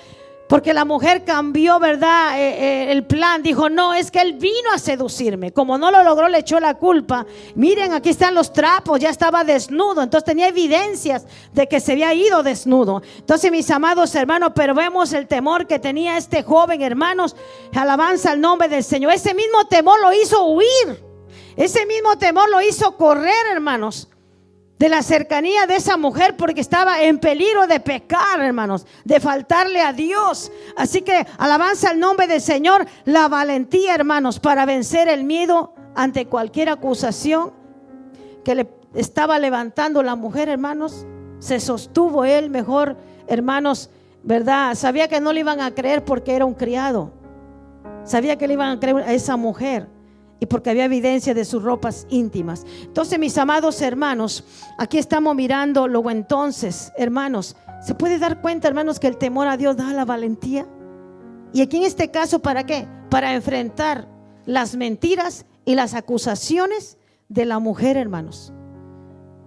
porque la mujer cambió, ¿verdad? El plan. Dijo: no, es que él vino a seducirme. Como no lo logró, le echó la culpa. Miren, aquí están los trapos, ya estaba desnudo. Entonces tenía evidencias de que se había ido desnudo. Entonces, mis amados hermanos, pero vemos el temor que tenía este joven, hermanos. Alabanza al nombre del Señor. Ese mismo temor lo hizo huir. Ese mismo temor lo hizo correr, hermanos, de la cercanía de esa mujer, porque estaba en peligro de pecar, hermanos, de faltarle a Dios. Así que alabanza al nombre del Señor. La valentía, hermanos, para vencer el miedo ante cualquier acusación que le estaba levantando la mujer, hermanos. Se sostuvo él mejor, hermanos, ¿verdad? Sabía que no le iban a creer porque era un criado. Sabía que le iban a creer a esa mujer y porque había evidencia de sus ropas íntimas. Entonces, mis amados hermanos, aquí estamos mirando luego. Entonces, hermanos, ¿se puede dar cuenta, hermanos, que el temor a Dios da la valentía? Y aquí en este caso, ¿para qué? Para enfrentar las mentiras y las acusaciones de la mujer, hermanos.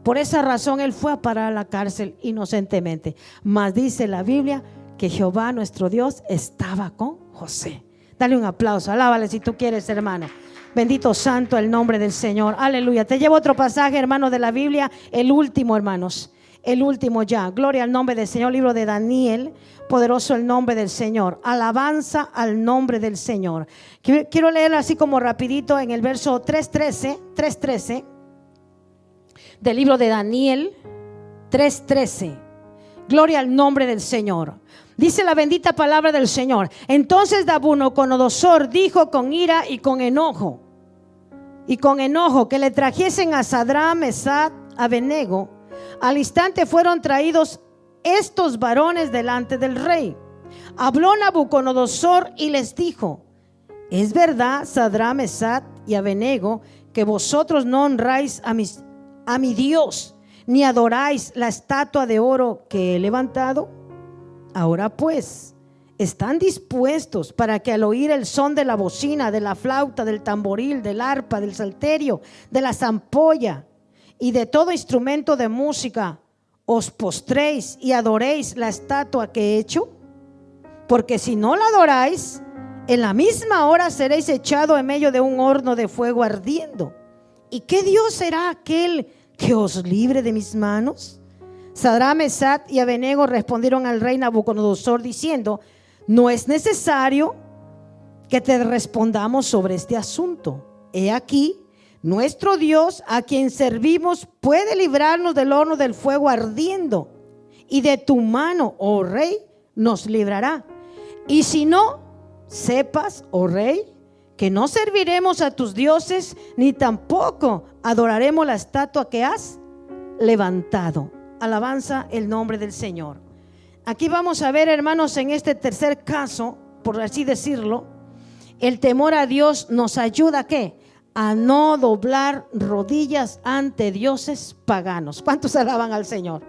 Por esa razón él fue a parar a la cárcel inocentemente. Mas dice la Biblia que Jehová nuestro Dios estaba con José. Dale un aplauso, alábale si tú quieres, hermano. Bendito santo el nombre del Señor. Aleluya. Te llevo otro pasaje, hermano, de la Biblia. El último, hermanos. El último ya. Gloria al nombre del Señor. Libro de Daniel. Poderoso el nombre del Señor. Alabanza al nombre del Señor. Quiero leer así como rapidito en el verso 3:13 del libro de Daniel 3:13. Gloria al nombre del Señor. Dice la bendita palabra del Señor: entonces Nabucodonosor dijo con ira y con enojo que le trajesen a Sadrach, Mesach, Abednego. Al instante fueron traídos estos varones delante del rey. Habló Nabucodonosor y les dijo: es verdad, Sadrach, Mesach y Abednego, que vosotros no honráis a mi Dios, ni adoráis la estatua de oro que he levantado. Ahora pues, están dispuestos para que al oír el son de la bocina, de la flauta, del tamboril, del arpa, del salterio, de la zampolla y de todo instrumento de música, os postréis y adoréis la estatua que he hecho? Porque si no la adoráis, en la misma hora seréis echado en medio de un horno de fuego ardiendo. ¿Y qué Dios será aquel que os libre de mis manos? Sadrach, Mesach y Abednego respondieron al rey Nabucodonosor diciendo: no es necesario que te respondamos sobre este asunto. He aquí, nuestro Dios, a quien servimos, puede librarnos del horno del fuego ardiendo, y de tu mano, oh rey, nos librará. Y si no, sepas, oh rey, que no serviremos a tus dioses, ni tampoco adoraremos la estatua que has levantado. Alabanza el nombre del Señor. Aquí vamos a ver, hermanos, en este tercer caso, por así decirlo, el temor a Dios nos ayuda ¿a qué? A no doblar rodillas ante dioses paganos. ¿Cuántos alaban al Señor?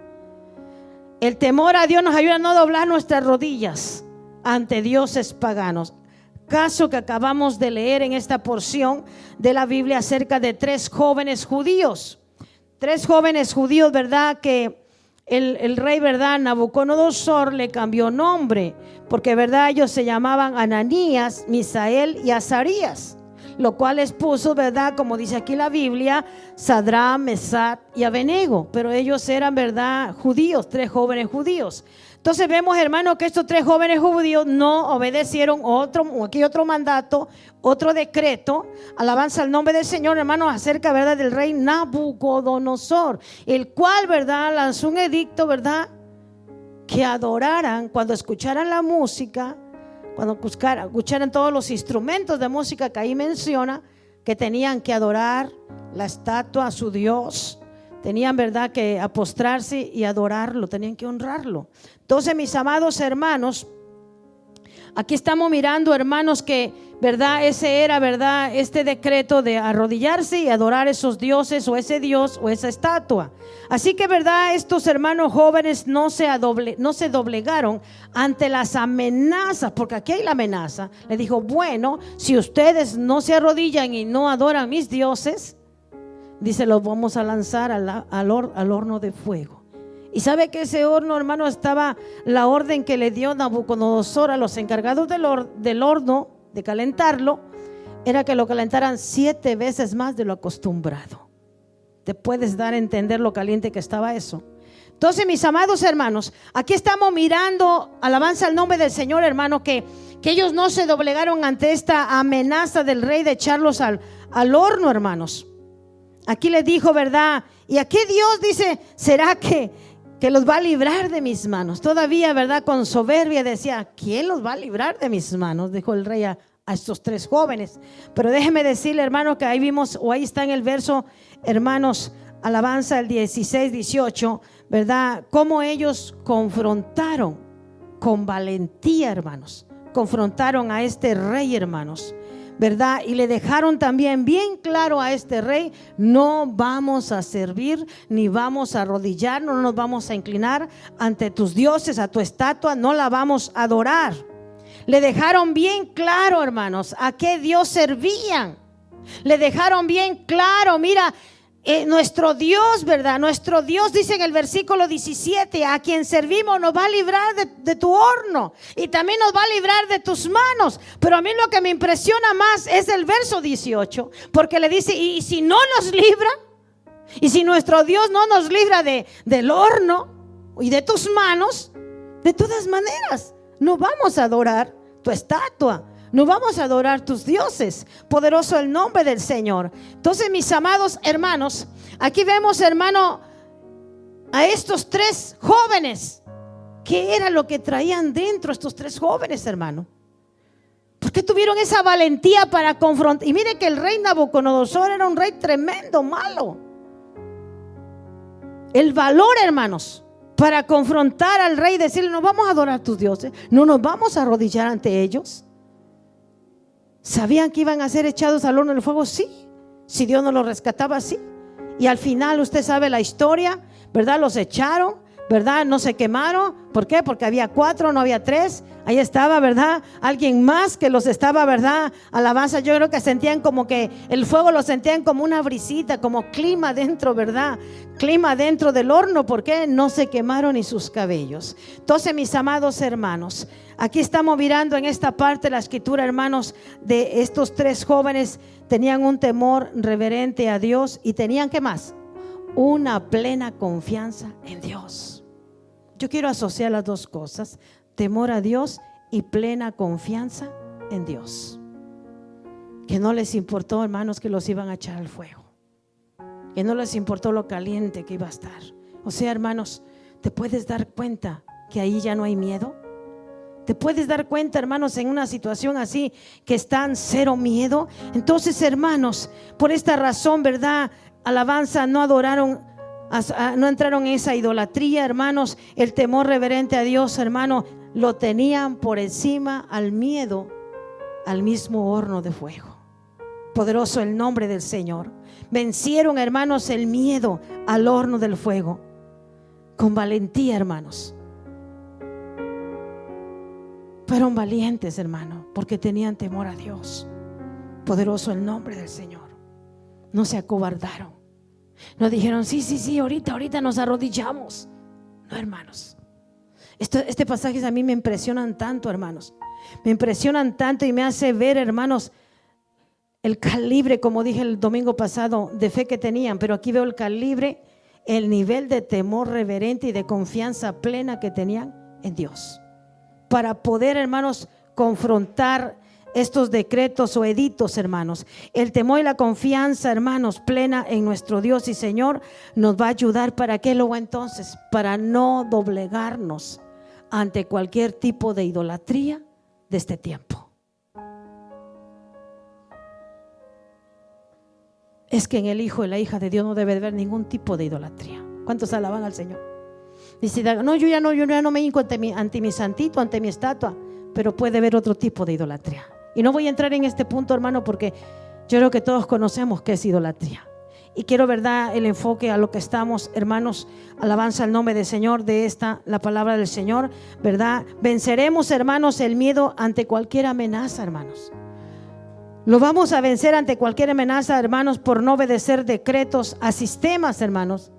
El temor a Dios nos ayuda a no doblar nuestras rodillas ante dioses paganos. Caso que acabamos de leer en esta porción de la Biblia acerca de tres jóvenes judíos. Tres jóvenes judíos, ¿verdad? Que el rey, ¿verdad? Nabucodonosor le cambió nombre, porque, ¿verdad? Ellos se llamaban Ananías, Misael y Azarías, lo cual les puso, ¿verdad? Como dice aquí la Biblia, Sadrach, Mesach y Abednego, pero ellos eran, ¿verdad? Judíos, tres jóvenes judíos. Entonces vemos, hermano, que estos tres jóvenes judíos no obedecieron otro mandato, otro decreto. Alabanza al nombre del Señor, hermanos, acerca, ¿verdad? Del rey Nabucodonosor, el cual, ¿verdad? Lanzó un edicto, ¿verdad? Que adoraran cuando escucharan la música, cuando escucharan todos los instrumentos de música que ahí menciona, que tenían que adorar la estatua a su Dios. Tenían, ¿verdad?, que postrarse y adorarlo, tenían que honrarlo. Entonces, mis amados hermanos, aquí estamos mirando, hermanos, que, ¿verdad?, ese era, ¿verdad?, este decreto de arrodillarse y adorar esos dioses o ese Dios o esa estatua. Así que, ¿verdad?, estos hermanos jóvenes no se doblegaron ante las amenazas, porque aquí hay la amenaza. Le dijo: bueno, si ustedes no se arrodillan y no adoran mis dioses, dice, los vamos a lanzar al horno de fuego. Y sabe que ese horno, hermano, estaba la orden que le dio Nabucodonosor a los encargados del horno, de calentarlo, era que lo calentaran 7 veces más de lo acostumbrado. Te puedes dar a entender lo caliente que estaba eso. Entonces, mis amados hermanos, aquí estamos mirando, alabanza al nombre del Señor, hermano, que ellos no se doblegaron ante esta amenaza del rey de echarlos al horno, hermanos. Aquí les dijo, ¿verdad? Y aquí Dios dice: ¿será que los va a librar de mis manos? Todavía, ¿verdad?, con soberbia decía: ¿quién los va a librar de mis manos? Dijo el rey a estos tres jóvenes. Pero déjeme decirle, hermano, que ahí vimos, o ahí está en el verso, hermanos, alabanza el 16, 18, ¿verdad? Cómo ellos confrontaron con valentía, hermanos. Confrontaron a este rey, hermanos, ¿verdad? Y le dejaron también bien claro a este rey: no vamos a servir, ni vamos a arrodillarnos, no nos vamos a inclinar ante tus dioses, a tu estatua, no la vamos a adorar. Le dejaron bien claro, hermanos, a qué Dios servían. Le dejaron bien claro: mira, nuestro Dios, ¿verdad? Nuestro Dios, dice en el versículo 17, a quien servimos nos va a librar de tu horno, y también nos va a librar de tus manos. Pero a mí lo que me impresiona más es el verso 18, porque le dice: y si no nos libra, y si nuestro Dios no nos libra del horno y de tus manos, de todas maneras no vamos a adorar tu estatua, no vamos a adorar tus dioses. Poderoso el nombre del Señor. Entonces, mis amados hermanos, aquí vemos, hermano, a estos tres jóvenes. ¿Qué era lo que traían dentro estos tres jóvenes, hermano? ¿Por qué tuvieron esa valentía para confrontar? Y mire que el rey Nabucodonosor era un rey tremendo, malo. El valor, hermanos, para confrontar al rey y decirle: no vamos a adorar tus dioses, no nos vamos a arrodillar ante ellos. ¿Sabían que iban a ser echados al horno del fuego? Sí. Si Dios no los rescataba, sí. Y al final usted sabe la historia, ¿verdad? Los echaron, ¿verdad? No se quemaron. ¿Por qué? Porque había 4, no había 3. Ahí estaba, ¿verdad? Alguien más que los estaba, ¿verdad? Alabanza. Yo creo que sentían como que el fuego lo sentían como una brisita, como clima dentro, ¿verdad? Clima dentro del horno. ¿Por qué? No se quemaron ni sus cabellos. Entonces, mis amados hermanos, aquí estamos mirando en esta parte de la escritura, hermanos, de estos 3 jóvenes. Tenían un temor reverente a Dios y tenían, ¿qué más? Una plena confianza en Dios. Yo quiero asociar las 2 cosas: temor a Dios y plena confianza en Dios. Que no les importó, hermanos, que los iban a echar al fuego, que no les importó lo caliente que iba a estar. O sea, hermanos, ¿te puedes dar cuenta que ahí ya no hay miedo? ¿Te puedes dar cuenta, hermanos, en una situación así que están cero miedo? Entonces, hermanos, por esta razón, ¿verdad? Alabanza, no adoraron, no entraron en esa idolatría, hermanos. El temor reverente a Dios, hermano, lo tenían por encima al miedo, al mismo horno de fuego. Poderoso el nombre del Señor. Vencieron, hermanos, el miedo al horno del fuego con valentía, hermanos. Fueron valientes, hermano, porque tenían temor a Dios. Poderoso el nombre del Señor. No se acobardaron. No dijeron, sí, ahorita nos arrodillamos. No, hermanos. Este pasaje a mí me impresionan tanto, hermanos. Me impresionan tanto y me hace ver, hermanos, el calibre, como dije el domingo pasado, de fe que tenían. Pero aquí veo el calibre, el nivel de temor reverente y de confianza plena que tenían en Dios. Para poder, hermanos, confrontar estos decretos o editos, hermanos. El temor y la confianza, hermanos, plena en nuestro Dios y Señor nos va a ayudar. ¿Para qué luego entonces? Para no doblegarnos ante cualquier tipo de idolatría de este tiempo. Es que en el hijo y la hija de Dios no debe haber ningún tipo de idolatría. ¿Cuántos alaban al Señor? Dice, no, yo ya no me hinco ante mi santito, ante mi estatua. Pero puede haber otro tipo de idolatría. Y no voy a entrar en este punto, hermano, porque yo creo que todos conocemos qué es idolatría. Y quiero, verdad, el enfoque a lo que estamos, hermanos. Alabanza al nombre del Señor, de esta, la palabra del Señor, verdad. Venceremos, hermanos, el miedo ante cualquier amenaza, hermanos. Lo vamos a vencer ante cualquier amenaza, hermanos, por no obedecer decretos a sistemas, hermanos.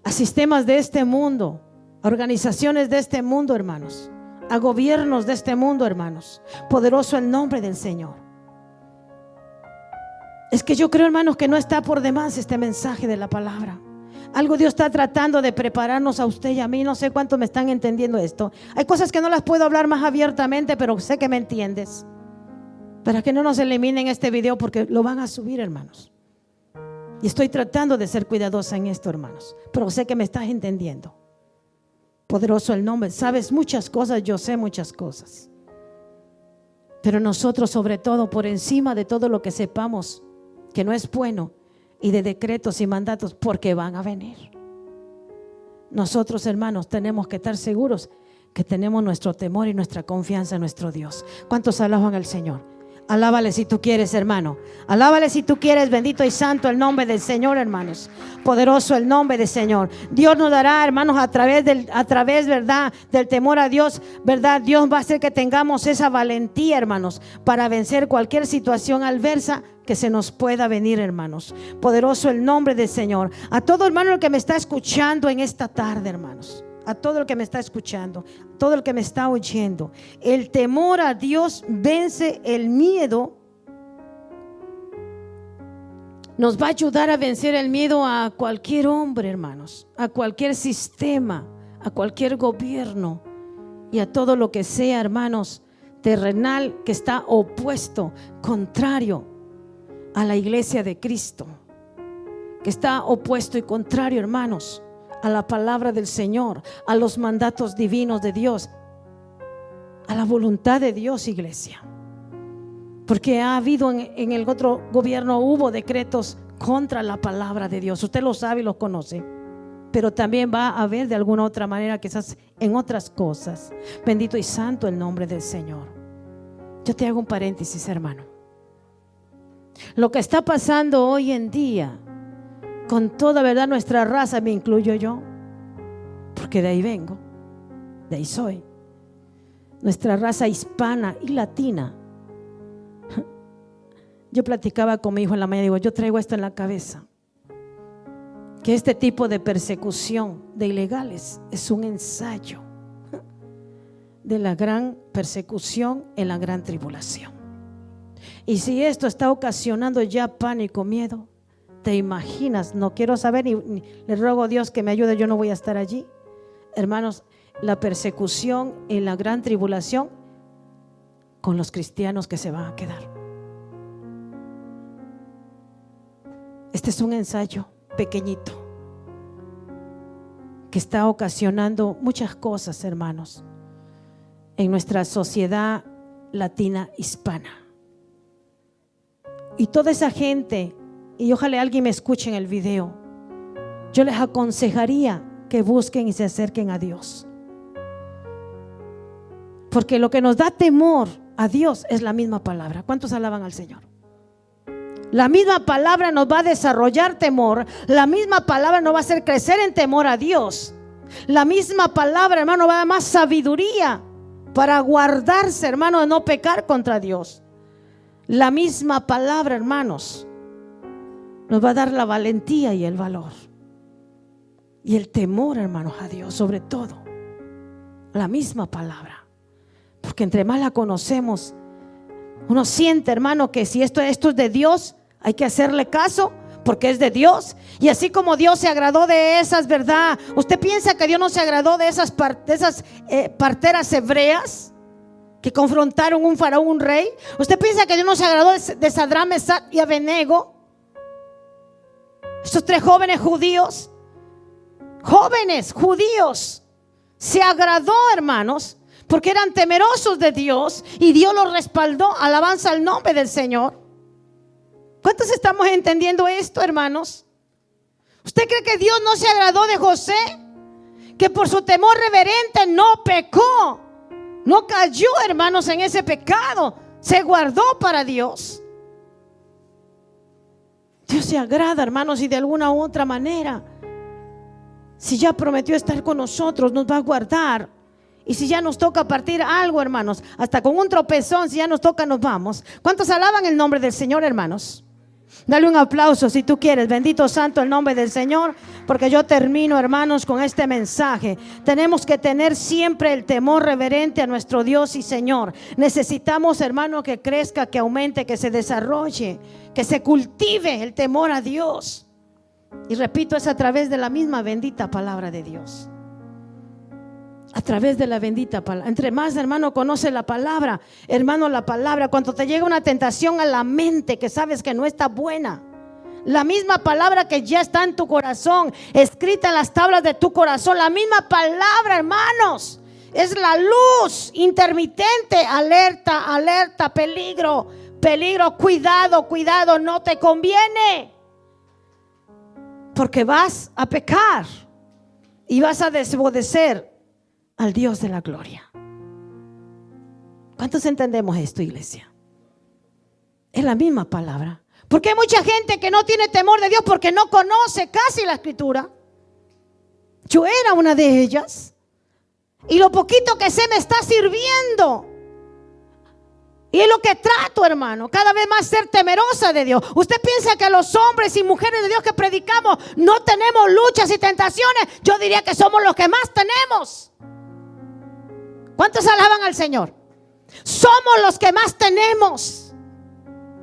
A sistemas de este mundo, a organizaciones de este mundo, hermanos, a gobiernos de este mundo, hermanos. Poderoso el nombre del Señor. Es que yo creo, hermanos, que no está por demás este mensaje de la palabra. Algo Dios está tratando de prepararnos a usted y a mí. No sé cuántos me están entendiendo esto. Hay cosas que no las puedo hablar más abiertamente, pero sé que me entiendes. Para que no nos eliminen este video, porque lo van a subir, hermanos. Y estoy tratando de ser cuidadosa en esto, hermanos, pero sé que me estás entendiendo. Poderoso el nombre. Sabes muchas cosas, yo sé muchas cosas. Pero nosotros, sobre todo, por encima de todo lo que sepamos que no es bueno, y de decretos y mandatos, porque van a venir. Nosotros, hermanos, tenemos que estar seguros que tenemos nuestro temor y nuestra confianza en nuestro Dios. ¿Cuántos alaban al Señor? Alábale si tú quieres, hermano. Alábale si tú quieres. Bendito y santo el nombre del Señor, hermanos. Poderoso el nombre del Señor. Dios nos dará, hermanos, a través, verdad, del temor a Dios, verdad. Dios va a hacer que tengamos esa valentía, hermanos, para vencer cualquier situación adversa que se nos pueda venir, hermanos. Poderoso el nombre del Señor. A todo hermano que me está escuchando en esta tarde, hermanos. A todo el que me está escuchando, todo el que me está oyendo, el temor a Dios vence el miedo. Nos va a ayudar a vencer el miedo a cualquier hombre, hermanos, a cualquier sistema, a cualquier gobierno y a todo lo que sea, hermanos, terrenal, que está opuesto, contrario a la iglesia de Cristo, que está opuesto y contrario, hermanos, a la palabra del Señor, a los mandatos divinos de Dios, a la voluntad de Dios, iglesia. Porque ha habido en el otro gobierno, hubo decretos contra la palabra de Dios. Usted lo sabe y lo conoce. Pero también va a haber de alguna otra manera, quizás en otras cosas. Bendito y santo el nombre del Señor. Yo te hago un paréntesis, hermano. Lo que está pasando hoy en día con toda verdad nuestra raza, me incluyo yo, porque de ahí vengo, de ahí soy, nuestra raza hispana y latina. Yo platicaba con mi hijo en la mañana, digo, yo traigo esto en la cabeza, que este tipo de persecución de ilegales es un ensayo de la gran persecución en la gran tribulación. Y si esto está ocasionando ya pánico, miedo, te imaginas, no quiero saber, ni le ruego a Dios que me ayude, yo no voy a estar allí. Hermanos, la persecución en la gran tribulación con los cristianos que se van a quedar. Este es un ensayo pequeñito que está ocasionando muchas cosas, hermanos, en nuestra sociedad latina hispana. Y toda esa gente, y ojalá alguien me escuche en el video, yo les aconsejaría que busquen y se acerquen a Dios, porque lo que nos da temor a Dios es la misma palabra. ¿Cuántos alaban al Señor? La misma palabra nos va a desarrollar temor. La misma palabra nos va a hacer crecer en temor a Dios. La misma palabra, hermano, va a dar más sabiduría para guardarse, hermano, de no pecar contra Dios. La misma palabra, hermanos, nos va a dar la valentía y el valor y el temor, hermanos, a Dios, sobre todo. La misma palabra, porque entre más la conocemos, uno siente, hermano, que si esto es de Dios, hay que hacerle caso porque es de Dios. Y así como Dios se agradó de esas, ¿verdad? ¿Usted piensa que Dios no se agradó de esas parteras hebreas que confrontaron un faraón, un rey? ¿Usted piensa que Dios no se agradó de Sadrán, Mesach y Abednego? Estos 3 jóvenes judíos, se agradó, hermanos, porque eran temerosos de Dios y Dios los respaldó. Alabanza al nombre del Señor. ¿Cuántos estamos entendiendo esto, hermanos? ¿Usted cree que Dios no se agradó de José? Que por su temor reverente no pecó, no cayó, hermanos, en ese pecado, se guardó para Dios. Dios se agrada, hermanos, y de alguna u otra manera, si ya prometió estar con nosotros, nos va a guardar. Y si ya nos toca partir algo, hermanos, hasta con un tropezón, si ya nos toca, nos vamos. ¿Cuántos alaban el nombre del Señor, hermanos? Dale un aplauso si tú quieres. Bendito santo el nombre del Señor, porque yo termino, hermanos, con este mensaje. Tenemos que tener siempre el temor reverente a nuestro Dios y Señor. Necesitamos, hermano, que crezca, que aumente, que se desarrolle, que se cultive el temor a Dios. Y repito, es a través de la misma bendita palabra de Dios. A través de la bendita palabra. Entre más, hermano, conoce la palabra, hermano, la palabra, cuando te llega una tentación a la mente que sabes que no está buena, la misma palabra que ya está en tu corazón, escrita en las tablas de tu corazón, la misma palabra, hermanos, es la luz intermitente. Alerta, alerta, peligro, peligro, cuidado, cuidado, no te conviene, porque vas a pecar y vas a desobedecer al Dios de la gloria. ¿Cuántos entendemos esto, iglesia? Es la misma palabra. Porque hay mucha gente que no tiene temor de Dios porque no conoce casi la escritura. Yo era una de ellas, y lo poquito que sé me está sirviendo. Y es lo que trato, hermano, cada vez más ser temerosa de Dios. ¿Usted piensa que los hombres y mujeres de Dios que predicamos no tenemos luchas y tentaciones? Yo diría que somos los que más tenemos. ¿Cuántos alaban al Señor? Somos los que más tenemos.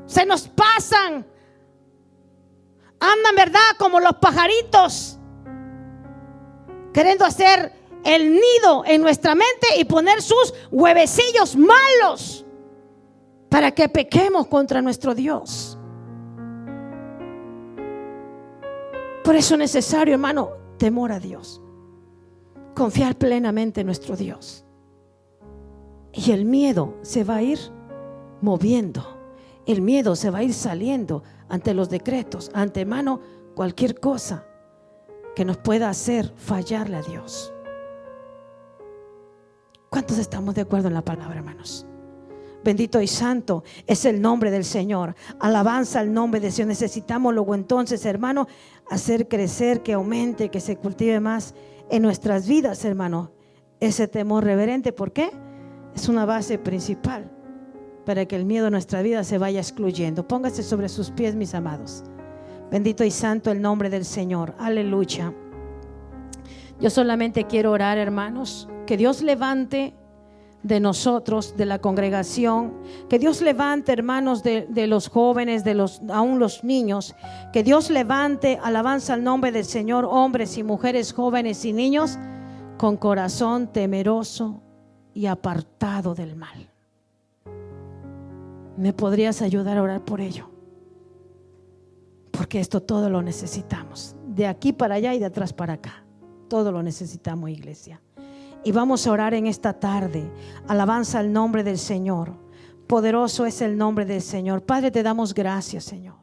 Se nos pasan, andan, ¿verdad?, como los pajaritos, queriendo hacer el nido en nuestra mente y poner sus huevecillos malos para que pequemos contra nuestro Dios. Por eso es necesario, hermano, temor a Dios, confiar plenamente en nuestro Dios. Y el miedo se va a ir moviendo, el miedo se va a ir saliendo ante los decretos, ante, hermano, cualquier cosa que nos pueda hacer fallarle a Dios. ¿Cuántos estamos de acuerdo en la palabra, hermanos? Bendito y santo es el nombre del Señor. Alabanza al nombre de Dios. Necesitamos luego entonces, hermano, hacer crecer, que aumente, que se cultive más en nuestras vidas, hermano, ese temor reverente. ¿Por qué? Es una base principal para que el miedo en nuestra vida se vaya excluyendo. Póngase sobre sus pies, mis amados. Bendito y santo el nombre del Señor. Aleluya. Yo solamente quiero orar, hermanos, que Dios levante de nosotros, de la congregación, que Dios levante, hermanos, de los jóvenes, aún los niños, que Dios levante, alabanza al nombre del Señor, hombres y mujeres, jóvenes y niños, con corazón temeroso y apartado del mal. ¿Me podrías ayudar a orar por ello? Porque esto todo lo necesitamos, de aquí para allá y de atrás para acá. Todo lo necesitamos, iglesia. Y vamos a orar en esta tarde. Alabanza al nombre del Señor. Poderoso es el nombre del Señor. Padre, te damos gracias, Señor.